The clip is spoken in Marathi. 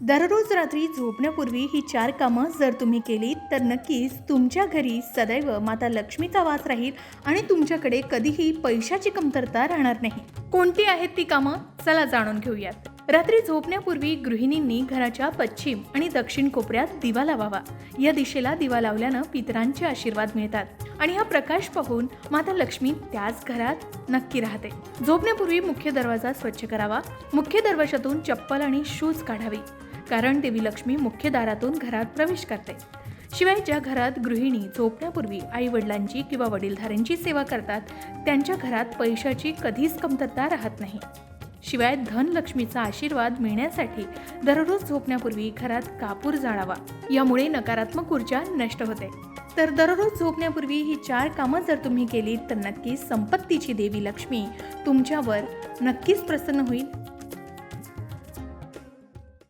दररोज रात्री झोपण्यापूर्वी ही 4 कामं जर तुम्ही केलीत तर नक्कीच तुमच्या घरी सदैव माता लक्ष्मीचा वास राहील आणि तुमच्याकडे कधीही पैशाची कमतरता राहणार नाही. कोणती आहेत ती कामं? चला जाणून घेऊयात. रात्री झोपण्यापूर्वी गृहिणींनी घराच्या पश्चिम आणि दक्षिण कोपऱ्यात दिवा लावावा. या दिशेला दिवा लावल्यानं पितरांचे आशीर्वाद मिळतात आणि हा प्रकाश पाहून माता लक्ष्मी त्याच घरात नक्की राहते. झोपण्यापूर्वी मुख्य दरवाजा स्वच्छ करावा. मुख्य दरवाजातून चप्पल आणि शूज काढावी, कारण देवी लक्ष्मी मुख्य दारातून घरात प्रवेश करते. शिवाय ज्या घरात गृहिणी झोपण्यापूर्वी आई वडिलांची किंवा वडीलधाऱ्यांची सेवा करतात त्यांच्या घरात पैशाची कधीच कमतरता राहत नाही. शिवाय धनलक्ष्मीचा आशीर्वाद मिळण्यासाठी दररोज झोपण्यापूर्वी घरात कापूर जाळावा. यामुळे नकारात्मक ऊर्जा नष्ट होते. तर दररोज झोपण्यापूर्वी ही 4 कामं जर तुम्ही केलीत तर नक्कीच संपत्तीची देवी लक्ष्मी तुमच्यावर नक्कीच प्रसन्न होईल